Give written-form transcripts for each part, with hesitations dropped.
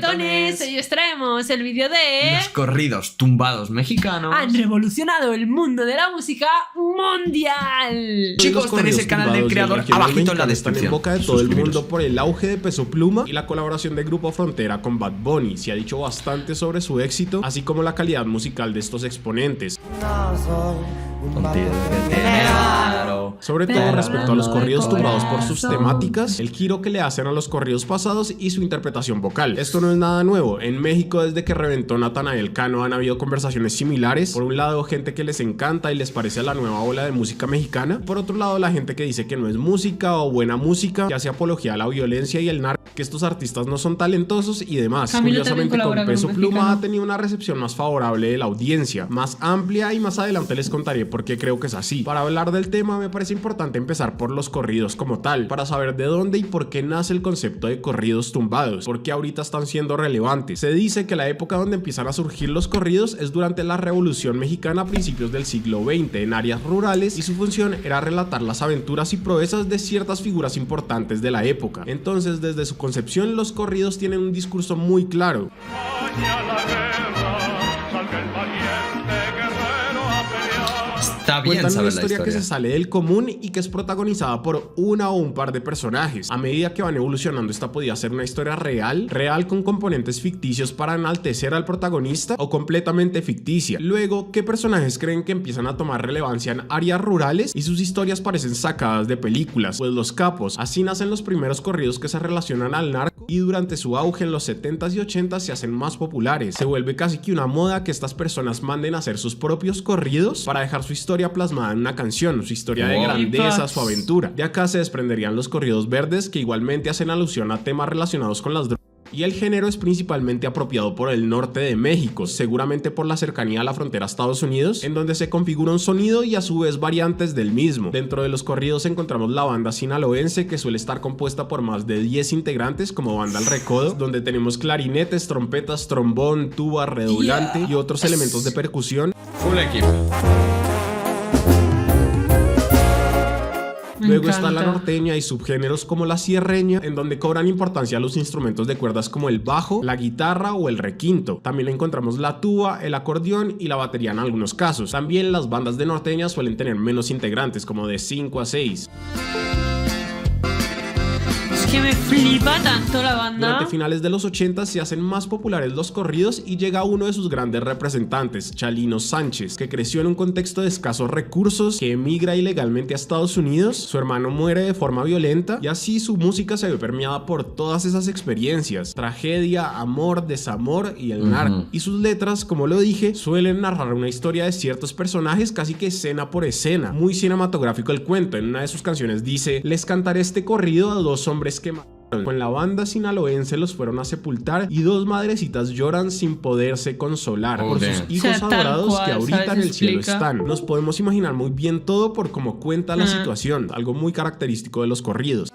guapetones, hoy os traemos el vídeo de... Los corridos tumbados mexicanos han revolucionado el mundo de la música mundial. Chicos, tenéis el canal del creador abajito en la descripción. Están en boca de todo el mundo por el auge de Peso Pluma y la colaboración de Grupo Frontera con Bad Bunny. Se ha dicho bastante sobre su éxito, así como la calidad musical de estos exponentes. Sobre todo respecto a los corridos tumbados por sus temáticas, el giro que le hacen a los corridos pasados y su interpretación vocal. Esto no es nada nuevo. En México, desde que reventó Natanael Cano, han habido conversaciones similares. Por un lado, gente que les encanta y les parece la nueva ola de música mexicana. Por otro lado, la gente que dice que no es música o buena música, que hace apología a la violencia y el narco, que estos artistas no son talentosos y demás. Curiosamente, con Peso Pluma ha tenido una recepción más favorable de la audiencia, más amplia, y más adelante les contaré por qué creo que es así. Para hablar del tema me parece importante empezar por los corridos como tal, para saber de dónde y por qué nace el concepto de corridos tumbados, porque ahorita están siendo relevantes. Se dice que la época donde empiezan a surgir los corridos es durante la Revolución Mexicana a principios del siglo XX en áreas rurales, y su función era relatar las aventuras y proezas de ciertas figuras importantes de la época. Entonces, desde su concepción, los corridos tienen un discurso muy claro. Está bien Cuentan saber una historia que se sale del común y que es protagonizada por una o un par de personajes. A medida que van evolucionando, esta podía ser una historia real con componentes ficticios para enaltecer al protagonista, o completamente ficticia. Luego, ¿qué personajes creen que empiezan a tomar relevancia en áreas rurales y sus historias parecen sacadas de películas? Pues los capos. Así nacen los primeros corridos que se relacionan al narco, y durante su auge en los 70s y 80s se hacen más populares. Se vuelve casi que una moda que estas personas manden a hacer sus propios corridos para dejar su historia plasmada en una canción, su historia de grandeza, su aventura. De acá se desprenderían los corridos verdes, que igualmente hacen alusión a temas relacionados con las drogas. Y el género es principalmente apropiado por el norte de México, seguramente por la cercanía a la frontera a Estados Unidos, en donde se configura un sonido y a su vez variantes del mismo. Dentro de los corridos encontramos la banda sinaloense, que suele estar compuesta por más de 10 integrantes, como Banda El Recodo, donde tenemos clarinetes, trompetas, trombón, tuba, redoblante y otros elementos de percusión. Full equipo. Luego está la norteña y subgéneros como la sierreña, en donde cobran importancia los instrumentos de cuerdas como el bajo, la guitarra o el requinto. También encontramos la tuba, el acordeón y la batería en algunos casos. También las bandas de norteña suelen tener menos integrantes, como de 5 a 6. Que me flipa tanto la banda. Durante finales de los 80 se hacen más populares los corridos y llega uno de sus grandes representantes, Chalino Sánchez, que creció en un contexto de escasos recursos, que emigra ilegalmente a Estados Unidos, su hermano muere de forma violenta y así su música se ve permeada por todas esas experiencias: tragedia, amor, desamor y el narco. Y sus letras, como lo dije, suelen narrar una historia de ciertos personajes casi que escena por escena. Muy cinematográfico el cuento. En una de sus canciones dice: les cantaré este corrido a dos hombres que con la banda sinaloense los fueron a sepultar y dos madrecitas lloran sin poderse consolar por sus hijos adorados que ahorita en el cielo están. Nos podemos imaginar muy bien todo por cómo cuenta la situación, algo muy característico de los corridos.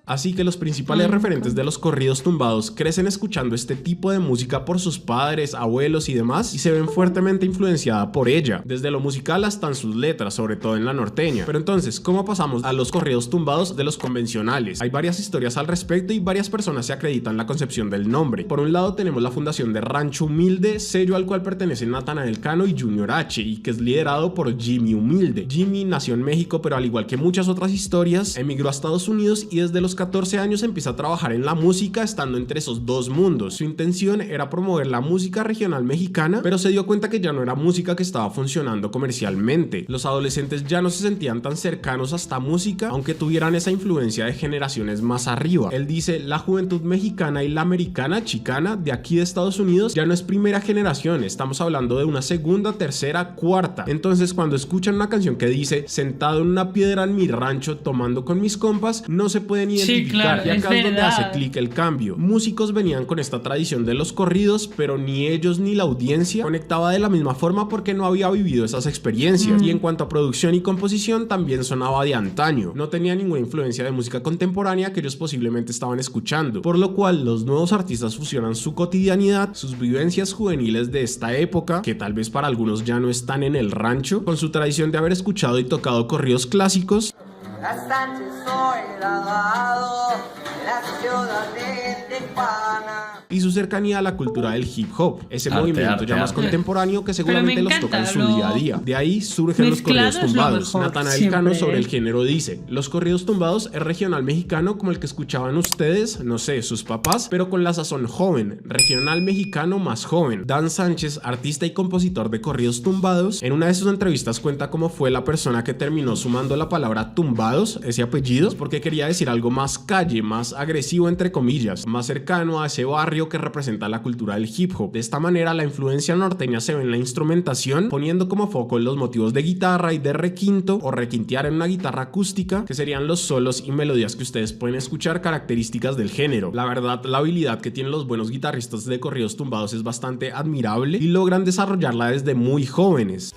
Así que los principales referentes de los corridos tumbados crecen escuchando este tipo de música por sus padres, abuelos y demás, y se ven fuertemente influenciada por ella, desde lo musical hasta en sus letras, sobre todo en la norteña. Pero entonces, ¿cómo pasamos a los corridos tumbados de los convencionales? Hay varias historias al respecto y varias personas se acreditan la concepción del nombre. Por un lado tenemos la fundación de Rancho Humilde, sello al cual pertenecen Natanael Cano y Junior H, y que es liderado por Jimmy Humilde. Jimmy nació en México, pero al igual que muchas otras historias, emigró a Estados Unidos y desde los 14 años empieza a trabajar en la música, estando entre esos dos mundos. Su intención era promover la música regional mexicana, pero se dio cuenta que ya no era música que estaba funcionando comercialmente. Los adolescentes ya no se sentían tan cercanos a esta música, aunque tuvieran esa influencia de generaciones más arriba. Él dice: la juventud mexicana y la americana, chicana, de aquí de Estados Unidos, ya no es primera generación, estamos hablando de una segunda, tercera, cuarta. Entonces, cuando escuchan una canción que dice: sentado en una piedra en mi rancho tomando con mis compas, no se pueden identificar. Y acá es donde hace clic el cambio. Músicos venían con esta tradición de los corridos, pero ni ellos ni la audiencia conectaba de la misma forma porque no había vivido esas experiencias. Y en cuanto a producción y composición, también sonaba de antaño. No tenía ninguna influencia de música contemporánea que ellos posiblemente estaban escuchando, por lo cual los nuevos artistas fusionan su cotidianidad, sus vivencias juveniles de esta época, que tal vez para algunos ya no están en el rancho, con su tradición de haber escuchado y tocado corridos clásicos. Sánchez soy graduado de la ciudad de Tijuana. Y su cercanía a la cultura del hip hop, ese movimiento ya más contemporáneo que seguramente los toca en su día a día. De ahí surgen los corridos tumbados. Natanael Cano sobre el género dice: los corridos tumbados es regional mexicano como el que escuchaban ustedes, no sé, sus papás, pero con la sazón joven, regional mexicano más joven. Dan Sánchez, artista y compositor de corridos tumbados, en una de sus entrevistas cuenta cómo fue la persona que terminó sumando la palabra tumbados, ese apellido, porque quería decir algo más calle, más agresivo entre comillas, más cercano a ese barrio que representa la cultura del hip hop. De esta manera la influencia norteña se ve en la instrumentación, poniendo como foco los motivos de guitarra y de requinto o requintear en una guitarra acústica, que serían los solos y melodías que ustedes pueden escuchar, características del género. La verdad, la habilidad que tienen los buenos guitarristas de corridos tumbados es bastante admirable y logran desarrollarla desde muy jóvenes.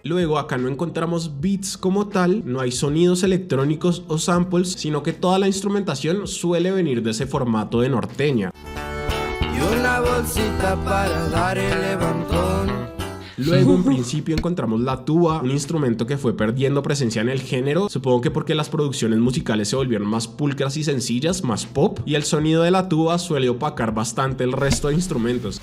Luego acá no encontramos beats como tal, no hay sonidos electrónicos o samples, sino que toda la instrumentación suele venir de ese formato de norteña. Y una bolsita para dar el levantón. Luego en principio encontramos la tuba, un instrumento que fue perdiendo presencia en el género, supongo que porque las producciones musicales se volvieron más pulcras y sencillas, más pop, y el sonido de la tuba suele opacar bastante el resto de instrumentos.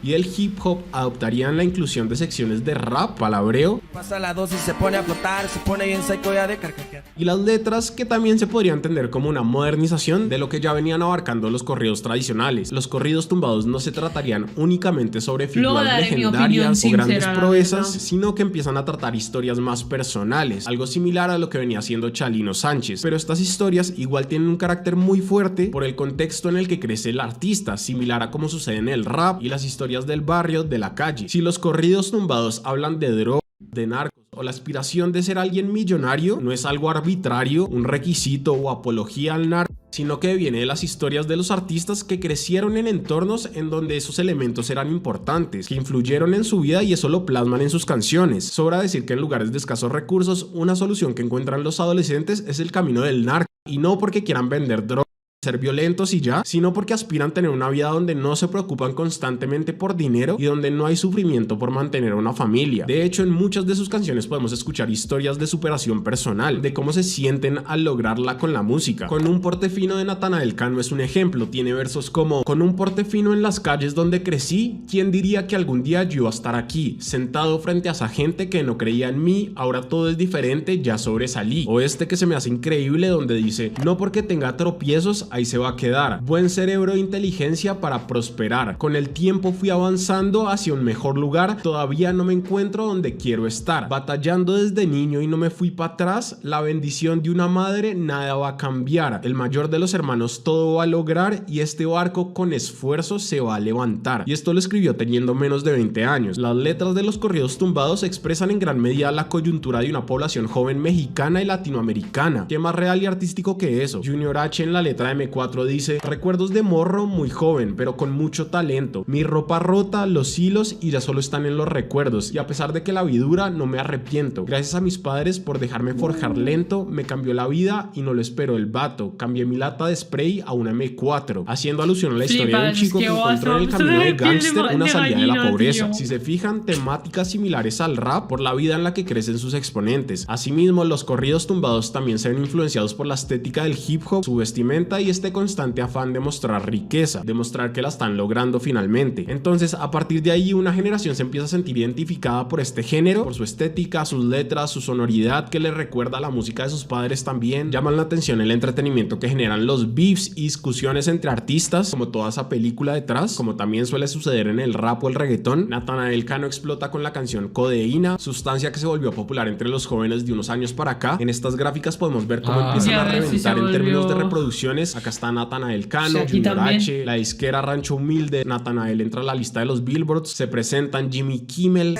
Y el hip hop adoptarían la inclusión de secciones de rap, palabreo, pasa la dosis, se pone a flotar, se pone bien seco ya de carcajear. Y las letras, que también se podría entender como una modernización de lo que ya venían abarcando los corridos tradicionales. Los corridos tumbados no se tratarían únicamente sobre figuras legendarias o grandes proezas, sino que empiezan a tratar historias más personales, algo similar a lo que venía haciendo Chalino Sánchez. Pero estas historias igual tienen un carácter muy fuerte por el contexto en el que crece el artista, similar a como sucede en el rap y las historias del barrio, de la calle. Si los corridos tumbados hablan de droga, de narcos o la aspiración de ser alguien millonario, no es algo arbitrario, un requisito o apología al narco, sino que viene de las historias de los artistas que crecieron en entornos en donde esos elementos eran importantes, que influyeron en su vida y eso lo plasman en sus canciones. Sobra decir que en lugares de escasos recursos, una solución que encuentran los adolescentes es el camino del narco, y no porque quieran vender droga, ser violentos y ya, sino porque aspiran a tener una vida donde no se preocupan constantemente por dinero y donde no hay sufrimiento por mantener una familia. De hecho, en muchas de sus canciones podemos escuchar historias de superación personal, de cómo se sienten al lograrla con la música. Con un porte fino de Natanael Cano es un ejemplo, tiene versos como: con un porte fino en las calles donde crecí, ¿quién diría que algún día yo iba a estar aquí, sentado frente a esa gente que no creía en mí, ahora todo es diferente, ya sobresalí? O este que se me hace increíble donde dice: no porque tenga tropiezos ahí se va a quedar, buen cerebro e inteligencia para prosperar, con el tiempo fui avanzando hacia un mejor lugar, todavía no me encuentro donde quiero estar, batallando desde niño y no me fui para atrás, la bendición de una madre nada va a cambiar, el mayor de los hermanos todo va a lograr y este barco con esfuerzo se va a levantar. Y esto lo escribió teniendo menos de 20 años. Las letras de los corridos tumbados expresan en gran medida la coyuntura de una población joven mexicana y latinoamericana. ¿Qué más real y artístico que eso? Junior H en la letra de M4 dice: recuerdos de morro muy joven pero con mucho talento, mi ropa rota, los hilos y ya solo están en los recuerdos, y a pesar de que la vi dura no me arrepiento, gracias a mis padres por dejarme forjar lento, me cambió la vida y no lo esperó el vato, cambié mi lata de spray a una M4, haciendo alusión a la historia de un chico que encontró en el camino de gángster una salida de la pobreza. Si se fijan, temáticas similares al rap por la vida en la que crecen sus exponentes. Asimismo, los corridos tumbados también se ven influenciados por la estética del hip hop, su vestimenta y este constante afán de mostrar riqueza, demostrar que la están logrando finalmente. Entonces, a partir de ahí, una generación se empieza a sentir identificada por este género, por su estética, sus letras, su sonoridad que le recuerda a la música de sus padres también. Llaman la atención el entretenimiento que generan los beefs y discusiones entre artistas, como toda esa película detrás, como también suele suceder en el rap o el reggaetón. Natanael Cano explota con la canción Codeína, sustancia que se volvió popular entre los jóvenes de unos años para acá. En estas gráficas podemos ver cómo empiezan a reventar en términos de reproducciones. Acá está Natanael Cano, Junior H, la disquera Rancho Humilde. Natanael entra a la lista de los Billboards, se presentan Jimmy Kimmel,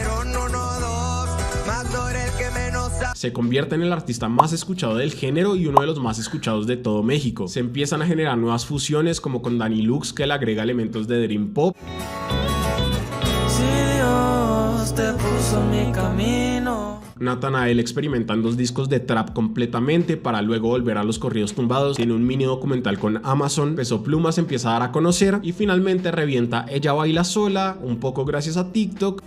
se convierte en el artista más escuchado del género y uno de los más escuchados de todo México. Se empiezan a generar nuevas fusiones como con Danny Lux, que le agrega elementos de Dream Pop. Si Dios te puso en mi camino. Natanael experimenta en 2 discos de trap completamente para luego volver a los corridos tumbados. Tiene un mini documental con Amazon. Peso Pluma se empieza a dar a conocer y finalmente revienta Ella Baila Sola, un poco gracias a TikTok.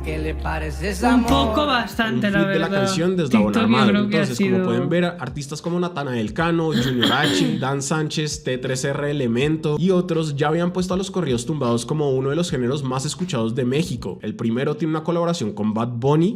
¿Qué le parece esa Un poco bastante, un la feat verdad. de la canción de Eslabón TikTok, yo Armado. creo que ha Entonces, sido... como pueden ver, artistas como Natanael Cano, Junior H, Dan Sánchez, T3R Elemento y otros ya habían puesto a los corridos tumbados como uno de los géneros más escuchados de México. El primero tiene una colaboración con Bad Bunny.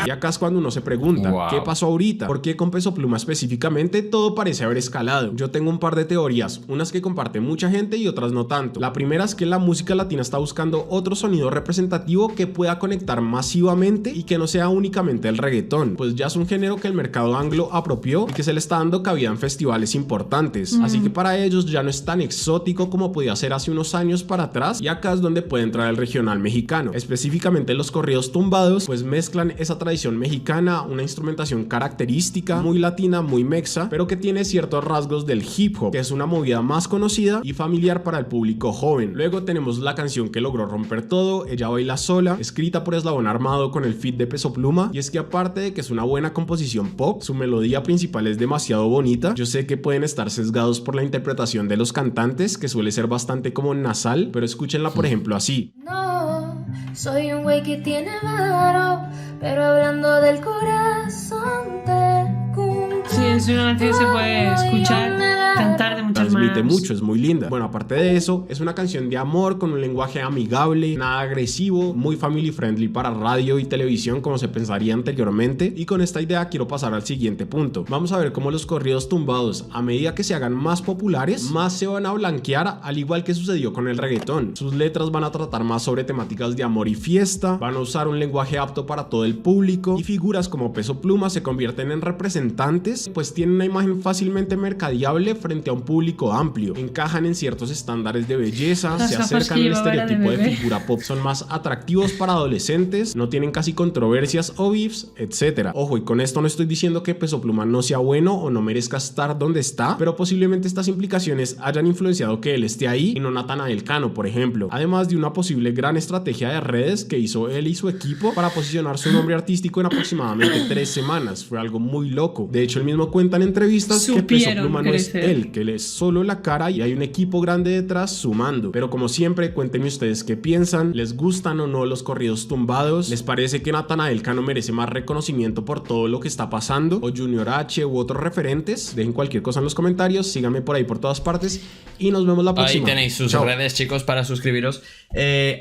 Y acá es cuando uno se pregunta, Wow. ¿qué pasó ahorita? ¿Por qué con Peso Pluma específicamente todo parece haber escalado? Yo tengo un par de teorías, unas que comparte mucha gente y otras no tanto. La primera es que la música latina está buscando otro sonido representativo que pueda conectar masivamente y que no sea únicamente el reggaetón, pues ya es un género que el mercado anglo apropió y que se le está dando cabida en festivales importantes. Así que para ellos ya no es tan exótico como podía ser hace unos años para atrás, y acá es donde puede entrar el regional mexicano. Específicamente los corridos tumbados pues mezclan esa tradición mexicana, una instrumentación característica, muy latina, muy mexa, pero que tiene ciertos rasgos del hip hop, que es una movida más conocida y familiar para el público joven. Luego tenemos la canción que logró romper todo, Ella Baila Sola, escrita por Eslabón Armado con el feat de Peso Pluma, y es que aparte de que es una buena composición pop, su melodía principal es demasiado bonita. Yo sé que pueden estar sesgados por la interpretación de los cantantes, que suele ser bastante como nasal, pero escúchenla por ejemplo así. No, soy un güey que tiene varo, pero hablando del corazón te cumplo. Sí, es una canción que se puede escuchar, cantar de muchas Transmite maneras. mucho, es muy linda. Bueno, aparte de eso, es una canción de amor con un lenguaje amigable, nada agresivo, muy family friendly para radio y televisión como se pensaría anteriormente. Y con esta idea quiero pasar al siguiente punto. Vamos a ver cómo los corridos tumbados, a medida que se hagan más populares, más se van a blanquear, al igual que sucedió con el reggaetón. Sus letras van a tratar más sobre temáticas de amor y fiesta, van a usar un lenguaje apto para todo el público, y figuras como Peso Pluma se convierten en representantes, pues tienen una imagen fácilmente mercadeable frente a un público amplio, encajan en ciertos estándares de belleza, Las se gafas acercan que al llevaba era de estereotipo de bebé. figura pop, son más atractivos para adolescentes, no tienen casi controversias o beefs, etc. Ojo, y con esto no estoy diciendo que Peso Pluma no sea bueno o no merezca estar donde está, pero posiblemente estas implicaciones hayan influenciado que él esté ahí y no Natanael Cano, por ejemplo, además de una posible gran estrategia de redes que hizo él y su equipo para posicionar su nombre artístico en aproximadamente 3 semanas. Fue algo muy loco. De hecho, él mismo cuenta en entrevistas que Peso Supieron Pluma no es crecer. él, que él es solo la cara y hay un equipo grande detrás sumando. Pero como siempre, cuéntenme ustedes qué piensan, les gustan o no los corridos tumbados, les parece que Natanael Cano merece más reconocimiento por todo lo que está pasando, o Junior H u otros referentes. Dejen cualquier cosa en los comentarios, síganme por ahí por todas partes y nos vemos la próxima. Ahí tenéis sus Chao. redes, chicos, para suscribiros.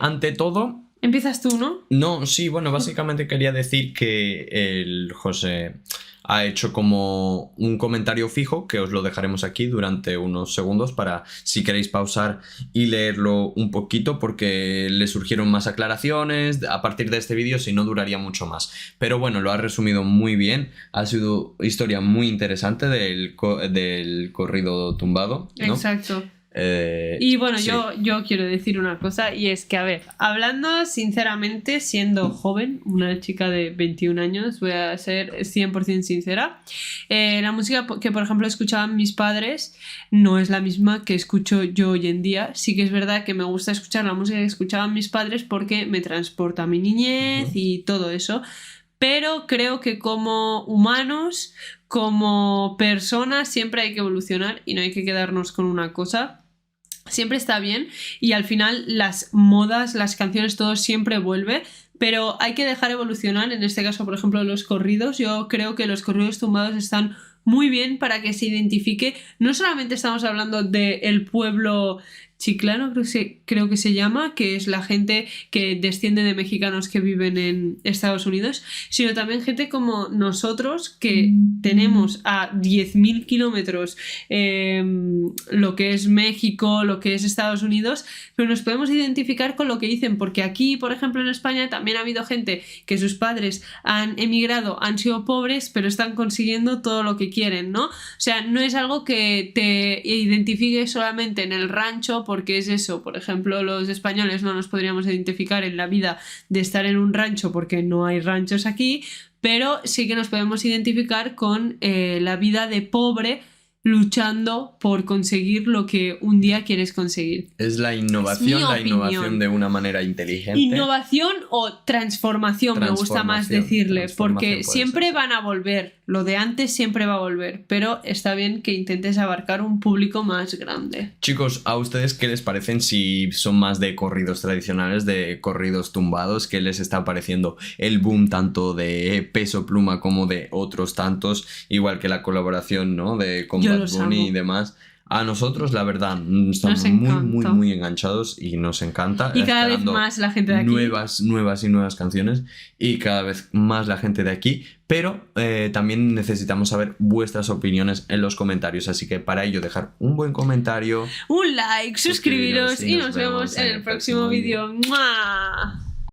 Ante todo, Empiezas tú, ¿no? no, sí, bueno, básicamente quería decir que el José ha hecho como un comentario fijo, que os lo dejaremos aquí durante unos segundos para si queréis pausar y leerlo un poquito, porque le surgieron más aclaraciones a partir de este vídeo, si no duraría mucho más. Pero bueno, lo ha resumido muy bien, ha sido historia muy interesante del corrido tumbado, ¿no? Exacto. Y bueno, sí. yo quiero decir una cosa, y es que, a ver, hablando sinceramente, siendo joven, una chica de 21 años, voy a ser 100% sincera, la música que, por ejemplo, escuchaban mis padres no es la misma que escucho yo hoy en día. Sí que es verdad que me gusta escuchar la música que escuchaban mis padres porque me transporta a mi niñez y todo eso, pero creo que como humanos, como personas, siempre hay que evolucionar y no hay que quedarnos con una cosa. Siempre está bien, y al final las modas, las canciones, todo siempre vuelve, pero hay que dejar evolucionar. En este caso, por ejemplo, los corridos. Yo creo que los corridos tumbados están muy bien para que se identifique. No solamente estamos hablando del pueblo chiclano, creo que se llama, que es la gente que desciende de mexicanos que viven en Estados Unidos, sino también gente como nosotros, que tenemos a 10.000 kilómetros lo que es México, lo que es Estados Unidos, pero nos podemos identificar con lo que dicen, porque aquí, por ejemplo, en España también ha habido gente que sus padres han emigrado, han sido pobres, pero están consiguiendo todo lo que quieren, ¿no? O sea, no es algo que te identifique solamente en el rancho, porque es eso. Por ejemplo, los españoles no nos podríamos identificar en la vida de estar en un rancho porque no hay ranchos aquí, pero sí que nos podemos identificar con la vida de pobre luchando por conseguir lo que un día quieres conseguir. Es la innovación, Es mi opinión. de una manera inteligente. Innovación o transformación, me gusta más decirle, porque puede siempre ser. van a volver. Lo de antes siempre va a volver, pero está bien que intentes abarcar un público más grande. Chicos, ¿a ustedes qué les parecen si son más de corridos tradicionales, de corridos tumbados? ¿Qué les está pareciendo el boom tanto de Peso Pluma como de otros tantos? Igual que la colaboración, ¿no? De con Yo Bad los Bunny amo. y demás. A nosotros, la verdad, estamos Nos muy, encanta. muy enganchados y nos encanta. Y cada vez esperando más la gente de aquí. nuevas canciones y cada vez más la gente de aquí. Pero también necesitamos saber vuestras opiniones en los comentarios. Así que para ello, dejar un buen comentario. Un like, suscribiros y nos vemos en el próximo vídeo. vídeo. ¡Mua!